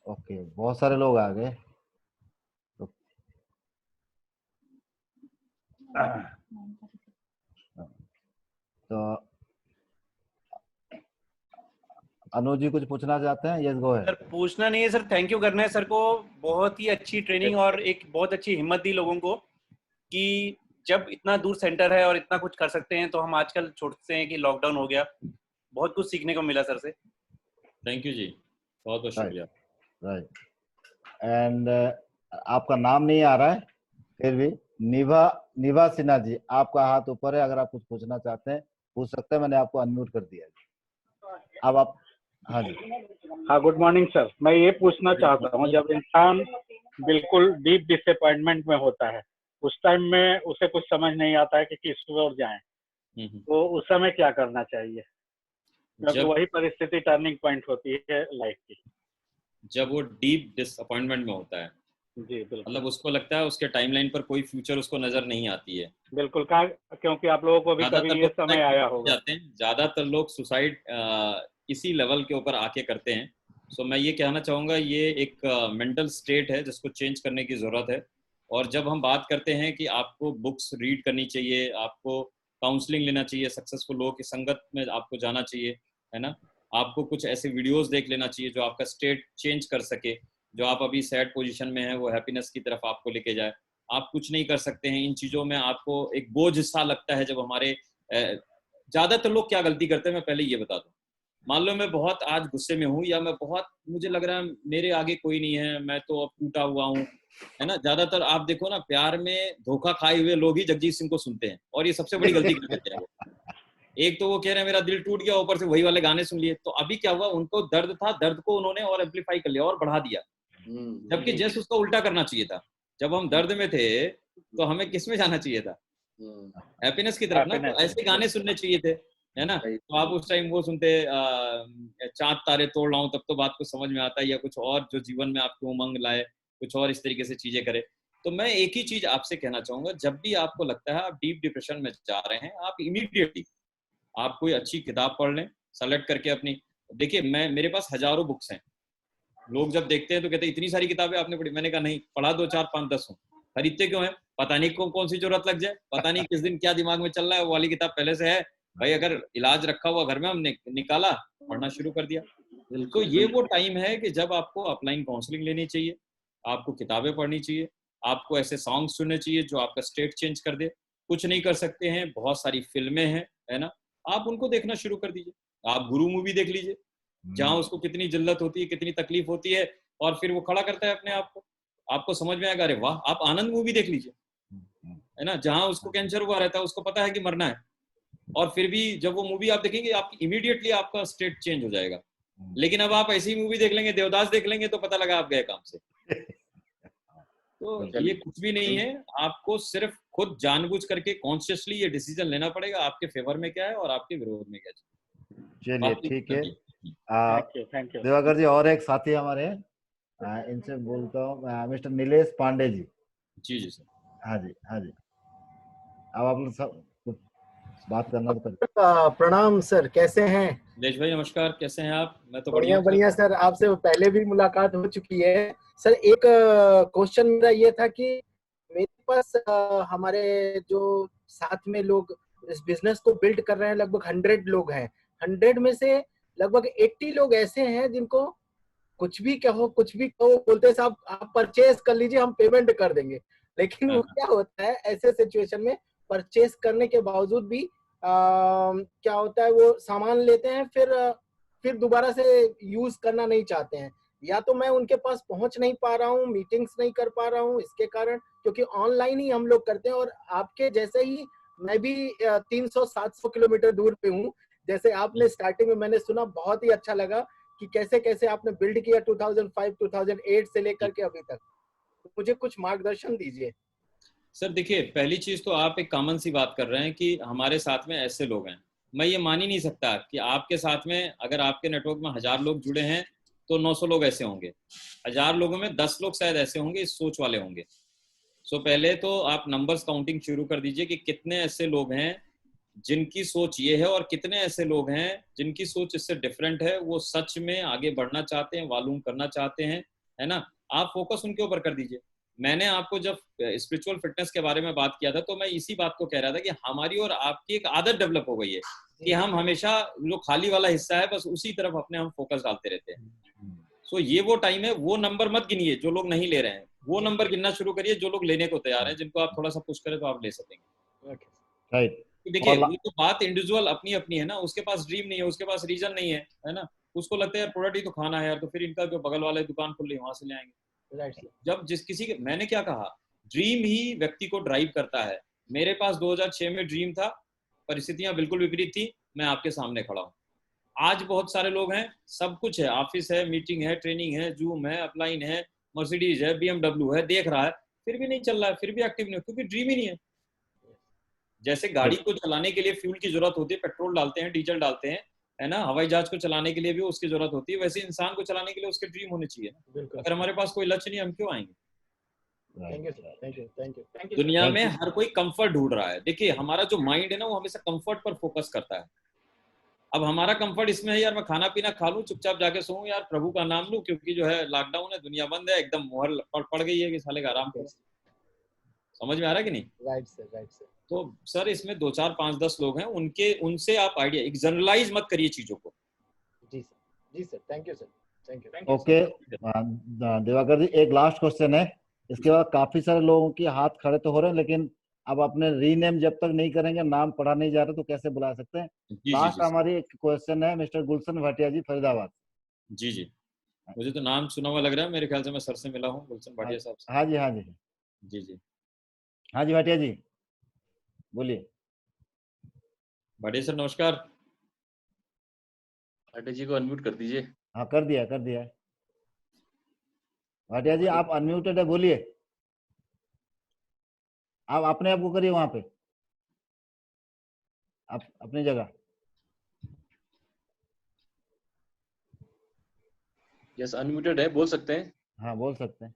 ओके, बहुत सारे लोग आ गए। तो अनुज जी कुछ पूछना चाहते हैं? यस, गो है। सर पूछना नहीं है सर, थैंक यू करना है सर को। बहुत ही अच्छी ट्रेनिंग और एक बहुत अच्छी हिम्मत दी लोगों को कि जब इतना दूर सेंटर है और इतना कुछ कर सकते हैं, तो हम आजकल छोड़ते हैं कि लॉकडाउन हो गया। बहुत कुछ सीखने को मिला सर से। थैंक यू जी, बहुत बहुत शुक्रिया। राइट, एंड आपका नाम नहीं आ रहा है, फिर भी निभा सिन्हा जी, आपका हाथ ऊपर है, अगर आप कुछ पूछना चाहते हैं पूछ सकते हैं, मैंने आपको अनम्यूट कर दिया है। अब आप, हाँ जी। हाँ, गुड मॉर्निंग सर। मैं ये पूछना चाहता हूँ, जब इंसान बिल्कुल डीप डिसअपॉइंटमेंट में होता है, उस टाइम में उसे कुछ समझ नहीं आता है कि किस ओर जाएं, तो उस समय क्या करना चाहिए? क्योंकि वही परिस्थिति टर्निंग पॉइंट होती है लाइफ की। जब वो डीप डिसअपॉइंटमेंट में होता है, जी बिल्कुल, मतलब उसको लगता है उसके टाइमलाइन पर कोई फ्यूचर उसको नजर नहीं आती है। बिल्कुल। क्योंकि आप लोगों को भी कभी ये समय आया होगा। ज्यादातर लोग सुसाइड इसी लेवल के ऊपर आके करते हैं। सो मैं ये कहना चाहूँगा, ये एक मेंटल स्टेट है जिसको चेंज करने की ज़रूरत है। और जब हम बात करते हैं कि आपको बुक्स रीड करनी चाहिए, आपको काउंसलिंग लेना चाहिए, सक्सेसफुल लोगों की संगत में आपको जाना चाहिए, है ना, आपको कुछ ऐसे वीडियोस देख लेना चाहिए जो आपका स्टेट चेंज कर सके, जो आप अभी सैड पोजीशन में है वो हैप्पीनेस की तरफ आपको लेके जाए। आप कुछ नहीं कर सकते हैं इन चीज़ों में, आपको एक बोझ सा लगता है। जब हमारे ज़्यादातर लोग क्या गलती करते हैं, मैं पहले ये बता दूं। मान लो मैं बहुत आज गुस्से में हूँ, या मैं बहुत, मुझे लग रहा है मेरे आगे कोई नहीं है, मैं तो अब टूटा हुआ हूँ, है ना। ज्यादातर आप देखो ना, प्यार में धोखा खाए हुए लोग ही जगजीत सिंह को सुनते हैं, और ये सबसे बड़ी गलती कर देते हैं वो। एक तो वो कह रहे हैं मेरा दिल टूट गया, ऊपर से वही वाले गाने सुन लिए। तो अभी क्या हुआ, उनको दर्द था, दर्द को उन्होंने और एम्पलीफाई कर लिया और बढ़ा दिया, जबकि जस्ट उसका उल्टा करना चाहिए था। जब हम दर्द में थे तो हमें किस में जाना चाहिए था, हैप्पीनेस की तरफ ना। तो ऐसे गाने सुनने चाहिए थे, है ना। तो आप उस टाइम वो सुनते, चांद तारे तोड़ रहा हूँ, तब तो बात को समझ में आता है, या कुछ और जो जीवन में आपको उमंग लाए, कुछ और इस तरीके से चीजें करे। तो मैं एक ही चीज आपसे कहना चाहूंगा, जब भी आपको लगता है आप डीप डिप्रेशन में जा रहे हैं, आप इमीडिएटली आप कोई अच्छी किताब पढ़ लें, सेलेक्ट करके अपनी। देखिए, मेरे पास हजारों बुक्स हैं। लोग जब देखते हैं तो कहते हैं इतनी सारी किताबें आपने पढ़ी। मैंने कहा नहीं, पढ़ा 2, 4, 5, 10 हूँ। खरीदते क्यों है? पता नहीं कौन सी जरूरत लग जाए, पता नहीं किस दिन क्या दिमाग में चल रहा है, वो वाली किताब पहले से है भाई। अगर इलाज रखा हुआ घर में, हमने निकाला, पढ़ना शुरू कर दिया। तो ये वो टाइम है कि जब आपको अपलाइन काउंसलिंग लेनी चाहिए, आपको किताबें पढ़नी चाहिए, आपको ऐसे सॉन्ग सुनने चाहिए जो आपका स्टेट चेंज कर दे। कुछ नहीं कर सकते हैं, बहुत सारी फिल्में हैं, है ना, आप उनको देखना शुरू कर दीजिए। आप गुरु मूवी देख लीजिए, जहाँ उसको कितनी जिल्लत होती है, कितनी तकलीफ होती है, और फिर वो खड़ा करता है अपने आप को, आपको समझ में आएगा। अरे वाह, आप आनंद मूवी देख लीजिए, है ना, जहाँ उसको कैंसर हुआ रहता है, उसको पता है कि मरना है, और फिर भी जब वो मूवी आप देखेंगे, आप इमीडिएटली आपका स्टेट चेंज हो जाएगा। लेकिन अब आप ऐसी मूवी देख लेंगे, देवदास देख लेंगे, तो पता लगा आप गए काम से। तो ये कुछ भी नहीं है, आपको सिर्फ खुद जानबूझ करके कॉन्शियसली ये डिसीजन लेना पड़ेगा, आपके फेवर में क्या है और आपके विरोध में क्या है। चलिए ठीक है। Thank you. दिवाकर जी, और एक साथी हमारे हैं, इनसे बोलता हूँ, मिस्टर नीलेश पांडे जी। जी जी सर। हाँ जी, हाँ जी, अब आप लोग सब कुछ बात करना तो कर। प्रणाम सर, कैसे हैं? देश भाई नमस्कार, कैसे हैं आप? मैं तो बढ़िया बढ़िया बढ़िया सर, आपसे पहले भी मुलाकात हो चुकी है सर। एक क्वेश्चन मेरा ये था कि मेरे पास हमारे जो साथ में लोग इस बिजनेस को बिल्ड कर रहे हैं, लगभग 100 लोग हैं। 100 में से लगभग 80 लोग ऐसे हैं जिनको कुछ भी कहो बोलते हैं साहब आप परचेज कर लीजिए, हम पेमेंट कर देंगे। लेकिन वो क्या होता है ऐसे सिचुएशन में, परचेज करने के बावजूद भी क्या होता है, वो सामान लेते हैं, फिर दोबारा से यूज करना नहीं चाहते हैं। या तो मैं उनके पास पहुंच नहीं पा रहा हूँ, मीटिंग्स नहीं कर पा रहा हूँ इसके कारण, क्योंकि ऑनलाइन ही हम लोग करते हैं। और आपके जैसे ही मैं भी 300-700 किलोमीटर दूर पे हूँ। जैसे आपने स्टार्टिंग में मैंने सुना, बहुत ही अच्छा लगा कि कैसे कैसे आपने बिल्ड किया 2005-2008 से लेकर के अभी तक। तो मुझे कुछ मार्गदर्शन दीजिए सर। देखिए, पहली चीज तो आप एक कॉमन सी बात कर रहे हैं कि हमारे साथ में ऐसे लोग हैं। मैं ये मान ही नहीं सकता कि आपके साथ में, अगर आपके नेटवर्क में 1000 लोग जुड़े हैं तो 900 लोग ऐसे होंगे। 1000 लोगों में 10 लोग शायद ऐसे होंगे, इस सोच वाले होंगे। सो पहले तो आप नंबर्स काउंटिंग शुरू कर दीजिए कि कितने ऐसे लोग हैं जिनकी सोच ये है, और कितने ऐसे लोग हैं जिनकी सोच इससे डिफरेंट है, वो सच में आगे बढ़ना चाहते हैं, मालूम करना चाहते हैं, है ना। आप फोकस उनके ऊपर कर दीजिए। मैंने आपको जब स्पिरिचुअल फिटनेस के बारे में बात किया था, तो मैं इसी बात को कह रहा था कि हमारी और आपकी एक आदत डेवलप हो गई है कि हम हमेशा जो खाली वाला हिस्सा है, बस उसी तरफ अपने हम फोकस डालते रहते हैं। सो ये वो टाइम है, वो नंबर मत गिनिए जो लोग नहीं ले रहे हैं, वो नंबर गिनना शुरू करिए जो लोग लेने को तैयार हैं, जिनको आप थोड़ा सा पुश करें तो आप ले सकेंगे। राइट। देखिए, वो तो बात इंडिविजुअल अपनी अपनी है ना, उसके पास ड्रीम नहीं है, उसके पास रीजन नहीं है ना, उसको लगता है यार प्रोडक्ट ही तो खाना है यार, तो फिर इनका जो बगल वाले दुकान खुल रही है वहां से ले आएंगे। जब जिस किसी के, मैंने क्या कहा, ड्रीम ही व्यक्ति को ड्राइव करता है। मेरे पास 2006 में ड्रीम था, परिस्थितियां बिल्कुल विपरीत थी, मैं आपके सामने खड़ा हूँ। आज बहुत सारे लोग हैं, सब कुछ है, ऑफिस है, मीटिंग है, ट्रेनिंग है, जूम है, अपलाइन है, मर्सिडीज है, BMW है, देख रहा है, फिर भी नहीं चल रहा है, फिर भी एक्टिव नहीं है, क्योंकि ड्रीम ही नहीं है। जैसे गाड़ी को चलाने के लिए फ्यूल की जरूरत होती है, पेट्रोल डालते हैं, डीजल डालते हैं, है ना, हवाई जहाज को चलाने के लिए भी उसकी जरूरत होती है, वैसे इंसान को चलाने के लिए उसके ड्रीम होने चाहिए ना। अगर हमारे पास कोई लक्ष्य नहीं, हम क्यों आएंगे? Thank you. दुनिया में हर कोई कंफर्ट ढूंढ रहा है। देखिए, हमारा जो माइंड है ना, वो हमेशा कंफर्ट पर फोकस करता है। अब हमारा कंफर्ट इसमें है यार, मैं खाना पीना खा लूं, चुपचाप जाके सोऊं, यार प्रभु का नाम लूं, क्योंकि जो है लॉकडाउन है, दुनिया बंद है, एकदम मोहर पड़ गई है कि साले का आराम करो। समझ में आ रहा है कि नहीं? Right sir. तो सर, इसमें 2, 4, 5, 10 लोग हैं, उनसे आप आइडिया, एक जनरलाइज मत करिए चीजों को। जी sir, thank you sir. Okay Divakar ji, एक लास्ट क्वेश्चन है, इसके बाद काफी सारे लोगों के हाथ खड़े तो हो रहे हैं, लेकिन अब अपने रीनेम जब तक नहीं करेंगे, नाम पढ़ा नहीं जा रहा, तो कैसे बुला सकते हैं? लास्ट हमारी एक क्वेश्चन है मिस्टर गुलशन भाटिया जी, फरीदाबाद। जी, मुझे तो नाम सुना हुआ लग रहा है, मेरे ख्याल से मैं सर से मिला हूँ, गुलशन भाटिया साहब से। हाँ जी जी हाँ जी भाटिया जी, बोलिए। भाटिया सर नमस्कार। भाटिया जी को अनम्यूट कर दीजिए। हाँ, कर दिया भाटिया जी, आप अनम्यूटेड है, बोलिए। आप अपने आप को करिए वहां पे, आप अपनी जगह। यस, अनम्यूटेड है, बोल सकते हैं। हाँ, बोल सकते हैं,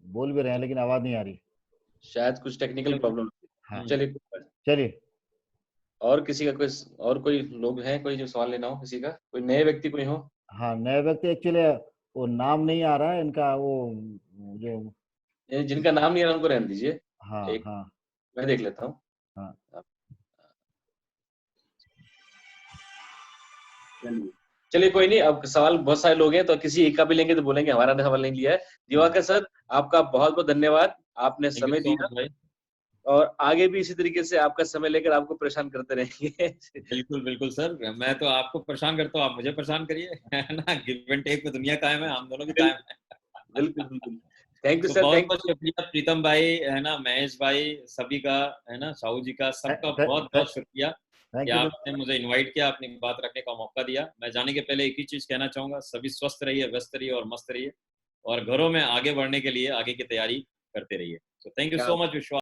बोल भी रहे हैं, लेकिन आवाज नहीं आ रही, शायद कुछ टेक्निकल प्रॉब्लम। हाँ। चलिए, और किसी का कोई लोग हैं, कोई जो सवाल लेना हो, किसी का कोई नए व्यक्ति कोई हो? हाँ, नए व्यक्ति, एक्चुअली वो नाम नहीं आ रहा है इनका, वो जो जिनका नाम नहीं है उनको रहने दीजिए। हाँ एक हाँ मैं देख लेता हूँ। हाँ। चलिए कोई नहीं, अब सवाल बहुत सारे लोग हैं तो किसी एक का भी लेंगे तो बोलेंगे हमारा सवाल नहीं लिया है। दिवाकर सर, आपका बहुत बहुत धन्यवाद, आपने थैंक यू समय सो दिया, मच भाई। और आगे भी इसी तरीके से आपका समय लेकर आपको परेशान करते रहेंगे। बिल्कुल बिल्कुल सर, मैं तो आपको परेशान करता हूँ, आप मुझे परेशान करिए, है ना। गिव एंड टेक में दुनिया कायम है, हम दोनों भी कायम है। बिल्कुल बिल्कुल। थैंक यू तो सर, बहुत थैंक बहुत शुक्रिया प्रीतम भाई, है ना, महेश भाई, सभी का, है ना, साहू जी का, सबका बहुत बहुत शुक्रिया कि थैंक यू। आपने मुझे इनवाइट किया, अपनी बात रखने का मौका दिया। मैं जाने के पहले एक ही चीज कहना चाहूंगा, सभी स्वस्थ रहिए, व्यस्त रहिए और मस्त रहिए, और घरों में आगे बढ़ने के लिए आगे की तैयारी करते रहिए। तो thank you you. So much विश्वास।